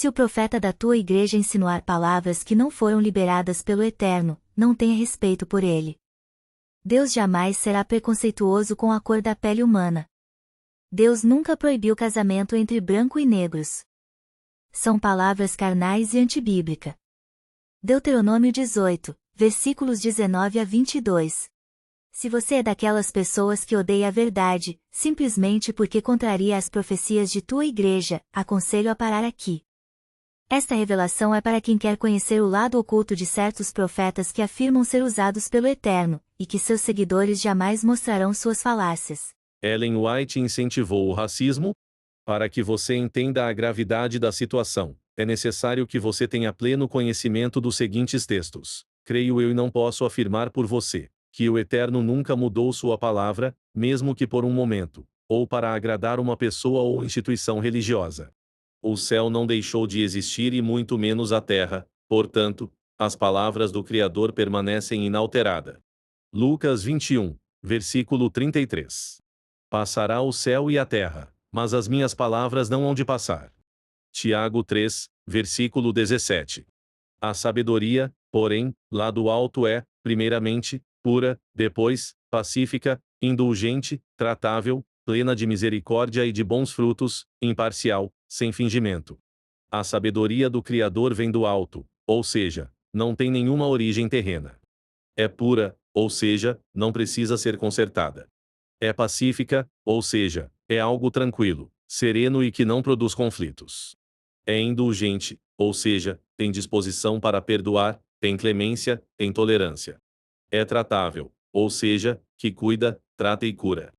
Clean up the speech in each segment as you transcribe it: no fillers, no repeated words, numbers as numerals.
Se o profeta da tua igreja insinuar palavras que não foram liberadas pelo Eterno, não tenha respeito por ele. Deus jamais será preconceituoso com a cor da pele humana. Deus nunca proibiu casamento entre branco e negros. São palavras carnais e antibíblica. Deuteronômio 18, versículos 19 a 22. Se você é daquelas pessoas que odeia a verdade, simplesmente porque contraria as profecias de tua igreja, aconselho a parar aqui. Esta revelação é para quem quer conhecer o lado oculto de certos profetas que afirmam ser usados pelo Eterno, e que seus seguidores jamais mostrarão suas falácias. Ellen White incentivou o racismo? Para que você entenda a gravidade da situação, é necessário que você tenha pleno conhecimento dos seguintes textos. Creio eu e não posso afirmar por você, que o Eterno nunca mudou sua palavra, mesmo que por um momento, ou para agradar uma pessoa ou instituição religiosa. O céu não deixou de existir e muito menos a terra, portanto, as palavras do Criador permanecem inalteradas. Lucas 21, versículo 33. Passará o céu e a terra, mas as minhas palavras não hão de passar. Tiago 3, versículo 17. A sabedoria, porém, lá do alto é, primeiramente, pura, depois, pacífica, indulgente, tratável, plena de misericórdia e de bons frutos, imparcial, sem fingimento. A sabedoria do Criador vem do alto, ou seja, não tem nenhuma origem terrena. É pura, ou seja, não precisa ser consertada. É pacífica, ou seja, é algo tranquilo, sereno e que não produz conflitos. É indulgente, ou seja, tem disposição para perdoar, tem clemência, tem tolerância. É tratável, ou seja, que cuida, trata e cura.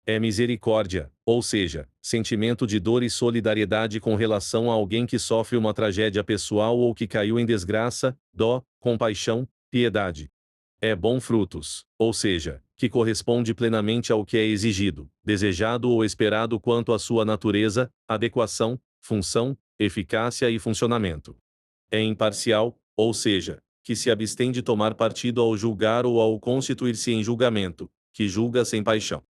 É misericórdia, ou seja, sentimento de dor e solidariedade com relação a alguém que sofre uma tragédia pessoal ou que caiu em desgraça, dó, compaixão, piedade. É bom frutos, ou seja, que corresponde plenamente ao que é exigido, desejado ou esperado quanto à sua natureza, adequação, função, eficácia e funcionamento. É imparcial, ou seja, que se abstém de tomar partido ao julgar ou ao constituir-se em julgamento, que julga sem paixão.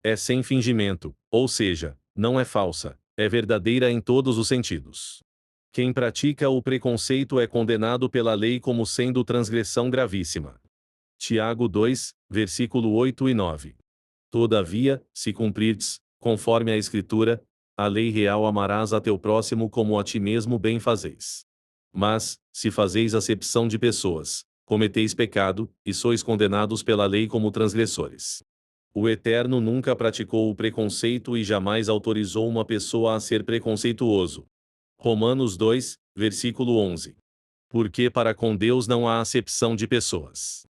É sem fingimento, ou seja, não é falsa, é verdadeira em todos os sentidos. Quem pratica o preconceito é condenado pela lei como sendo transgressão gravíssima. Tiago 2, versículo 8 e 9. Todavia, se cumprirdes, conforme a Escritura, a lei real amarás a teu próximo como a ti mesmo bem fazeis. Mas, se fazeis acepção de pessoas, cometeis pecado, e sois condenados pela lei como transgressores. O Eterno nunca praticou o preconceito e jamais autorizou uma pessoa a ser preconceituoso. Romanos 2, versículo 11. Porque para com Deus não há acepção de pessoas.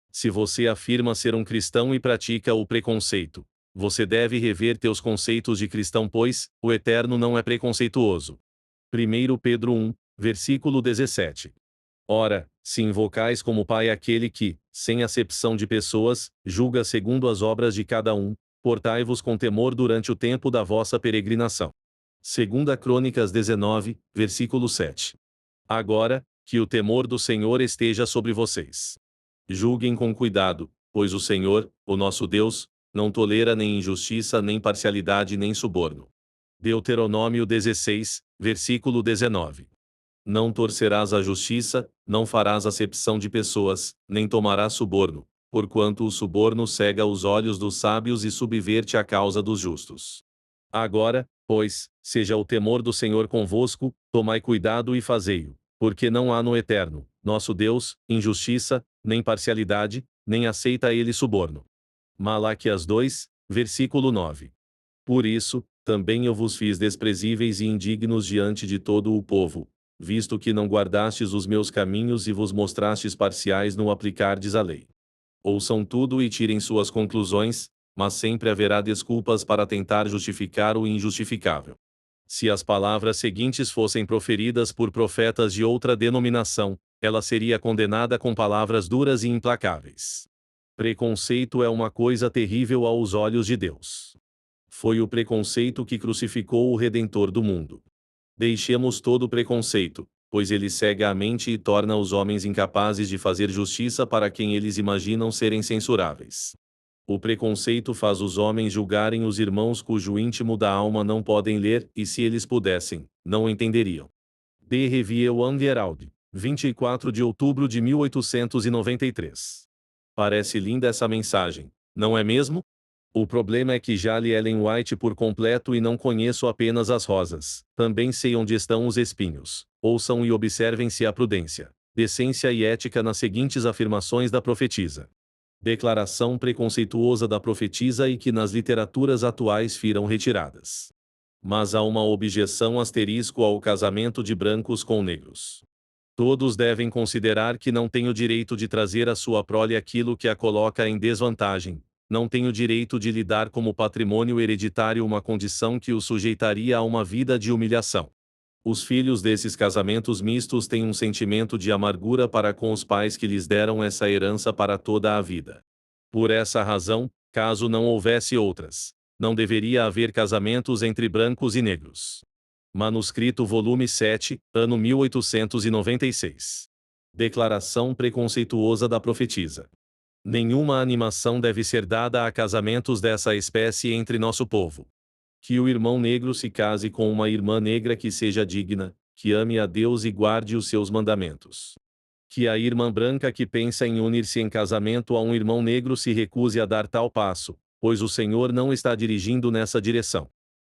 Se você afirma ser um cristão e pratica o preconceito, você deve rever teus conceitos de cristão, pois o Eterno não é preconceituoso. 1 Pedro 1, versículo 17. Ora, se invocais como Pai aquele que, sem acepção de pessoas, julga segundo as obras de cada um, portai-vos com temor durante o tempo da vossa peregrinação. 2 Crônicas 19, versículo 7. Agora, que o temor do Senhor esteja sobre vocês. Julguem com cuidado, pois o Senhor, o nosso Deus, não tolera nem injustiça, nem parcialidade, nem suborno. Deuteronômio 16, versículo 19. Não torcerás a justiça, não farás acepção de pessoas, nem tomarás suborno, porquanto o suborno cega os olhos dos sábios e subverte a causa dos justos. Agora, pois, seja o temor do Senhor convosco, tomai cuidado e fazei-o, porque não há no Eterno, nosso Deus, injustiça, nem parcialidade, nem aceita ele suborno. Malaquias 2, versículo 9. Por isso, também eu vos fiz desprezíveis e indignos diante de todo o povo, visto que não guardastes os meus caminhos e vos mostrastes parciais no aplicardes a lei. Ouçam tudo e tirem suas conclusões, mas sempre haverá desculpas para tentar justificar o injustificável. Se as palavras seguintes fossem proferidas por profetas de outra denominação, ela seria condenada com palavras duras e implacáveis. Preconceito é uma coisa terrível aos olhos de Deus. Foi o preconceito que crucificou o Redentor do mundo. Deixemos todo preconceito, pois ele cega a mente e torna os homens incapazes de fazer justiça para quem eles imaginam serem censuráveis. O preconceito faz os homens julgarem os irmãos cujo íntimo da alma não podem ler, e se eles pudessem, não entenderiam. De Revue Herald, 24 de outubro de 1893. Parece linda essa mensagem, não é mesmo? O problema é que já li Ellen White por completo e não conheço apenas as rosas. Também sei onde estão os espinhos. Ouçam e observem-se a prudência, decência e ética nas seguintes afirmações da profetisa. Declaração preconceituosa da profetisa e que nas literaturas atuais foram retiradas. Mas há uma objeção asterisco ao casamento de brancos com negros. Todos devem considerar que não tem o direito de trazer à sua prole aquilo que a coloca em desvantagem, não tem o direito de lhe dar como patrimônio hereditário uma condição que o sujeitaria a uma vida de humilhação. Os filhos desses casamentos mistos têm um sentimento de amargura para com os pais que lhes deram essa herança para toda a vida. Por essa razão, caso não houvesse outras, não deveria haver casamentos entre brancos e negros. Manuscrito volume 7, ano 1896. Declaração preconceituosa da profetisa. Nenhuma animação deve ser dada a casamentos dessa espécie entre nosso povo. Que o irmão negro se case com uma irmã negra que seja digna, que ame a Deus e guarde os seus mandamentos. Que a irmã branca que pensa em unir-se em casamento a um irmão negro se recuse a dar tal passo, pois o Senhor não está dirigindo nessa direção.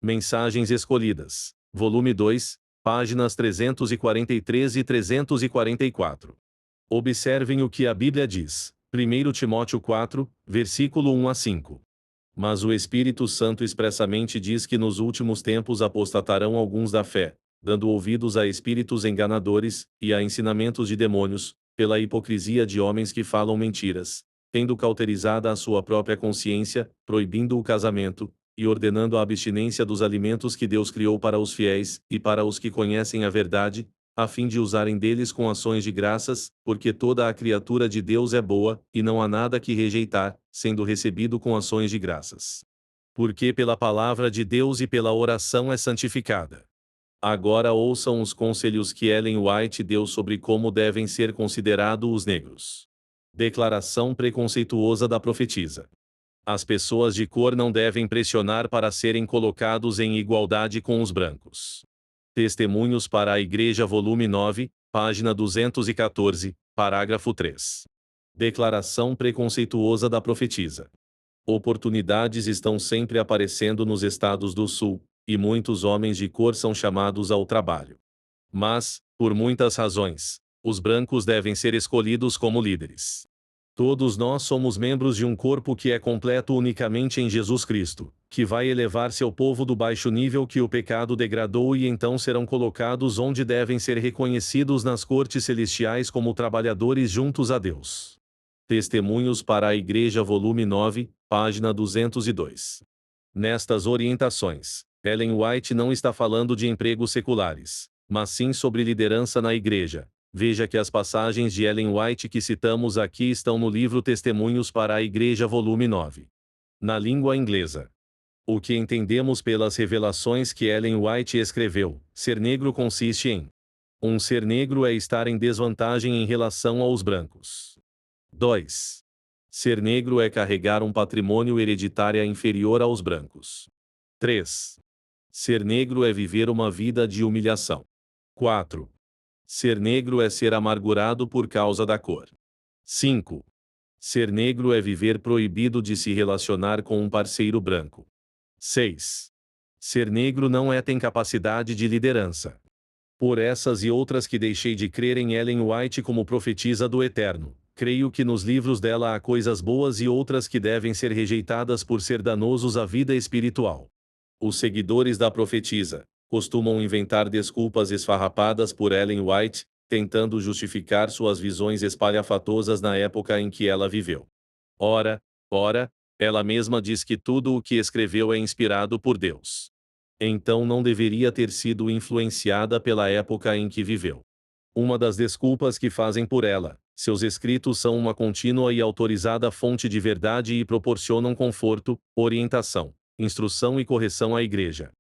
Mensagens escolhidas. Volume 2, páginas 343 e 344. Observem o que a Bíblia diz. 1 Timóteo 4, versículo 1 a 5. Mas o Espírito Santo expressamente diz que nos últimos tempos apostatarão alguns da fé, dando ouvidos a espíritos enganadores, e a ensinamentos de demônios, pela hipocrisia de homens que falam mentiras, tendo cauterizada a sua própria consciência, proibindo o casamento, e ordenando a abstinência dos alimentos que Deus criou para os fiéis, e para os que conhecem a verdade, a fim de usarem deles com ações de graças, porque toda a criatura de Deus é boa, e não há nada que rejeitar, sendo recebido com ações de graças. Porque pela palavra de Deus e pela oração é santificada. Agora ouçam os conselhos que Ellen White deu sobre como devem ser considerados os negros. Declaração preconceituosa da profetisa. As pessoas de cor não devem pressionar para serem colocados em igualdade com os brancos. Testemunhos para a Igreja volume 9, página 214, parágrafo 3. Declaração preconceituosa da profetisa. Oportunidades estão sempre aparecendo nos estados do Sul, e muitos homens de cor são chamados ao trabalho. Mas, por muitas razões, os brancos devem ser escolhidos como líderes. Todos nós somos membros de um corpo que é completo unicamente em Jesus Cristo, que vai elevar seu povo do baixo nível que o pecado degradou e então serão colocados onde devem ser reconhecidos nas cortes celestiais como trabalhadores juntos a Deus. Testemunhos para a Igreja volume 9, página 202. Nestas orientações, Ellen White não está falando de empregos seculares, mas sim sobre liderança na Igreja. Veja que as passagens de Ellen White que citamos aqui estão no livro Testemunhos para a Igreja volume 9. Na língua inglesa. O que entendemos pelas revelações que Ellen White escreveu, ser negro consiste em: um ser negro é estar em desvantagem em relação aos brancos. 2. Ser negro é carregar um patrimônio hereditário inferior aos brancos. 3. Ser negro é viver uma vida de humilhação. 4. Ser negro é ser amargurado por causa da cor. 5. Ser negro é viver proibido de se relacionar com um parceiro branco. 6. Ser negro não tem capacidade de liderança. Por essas e outras que deixei de crer em Ellen White como profetisa do Eterno, creio que nos livros dela há coisas boas e outras que devem ser rejeitadas por ser danosos à vida espiritual. Os seguidores da profetisa costumam inventar desculpas esfarrapadas por Ellen White, tentando justificar suas visões espalhafatosas na época em que ela viveu. Ora, ela mesma diz que tudo o que escreveu é inspirado por Deus. Então não deveria ter sido influenciada pela época em que viveu. Uma das desculpas que fazem por ela, seus escritos são uma contínua e autorizada fonte de verdade e proporcionam conforto, orientação, instrução e correção à Igreja.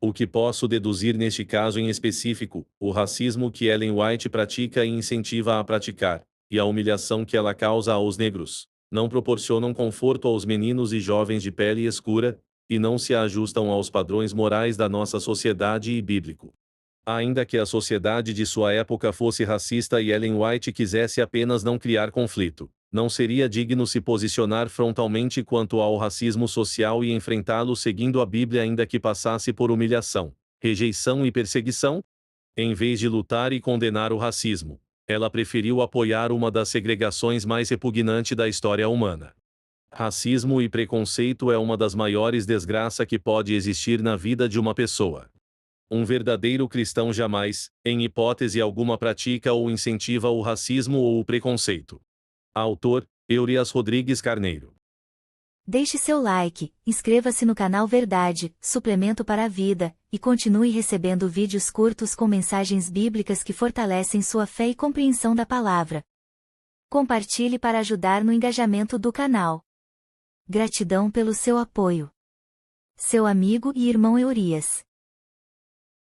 O que posso deduzir neste caso em específico, o racismo que Ellen White pratica e incentiva a praticar, e a humilhação que ela causa aos negros, não proporcionam conforto aos meninos e jovens de pele escura, e não se ajustam aos padrões morais da nossa sociedade e bíblico. Ainda que a sociedade de sua época fosse racista e Ellen White quisesse apenas não criar conflito, não seria digno se posicionar frontalmente quanto ao racismo social e enfrentá-lo seguindo a Bíblia ainda que passasse por humilhação, rejeição e perseguição? Em vez de lutar e condenar o racismo, ela preferiu apoiar uma das segregações mais repugnantes da história humana. Racismo e preconceito é uma das maiores desgraças que pode existir na vida de uma pessoa. Um verdadeiro cristão jamais, em hipótese alguma, pratica ou incentiva o racismo ou o preconceito. Autor, Eurias Rodrigues Carneiro. Deixe seu like, inscreva-se no canal Verdade, Suplemento para a Vida, e continue recebendo vídeos curtos com mensagens bíblicas que fortalecem sua fé e compreensão da palavra. Compartilhe para ajudar no engajamento do canal. Gratidão pelo seu apoio. Seu amigo e irmão Eurias.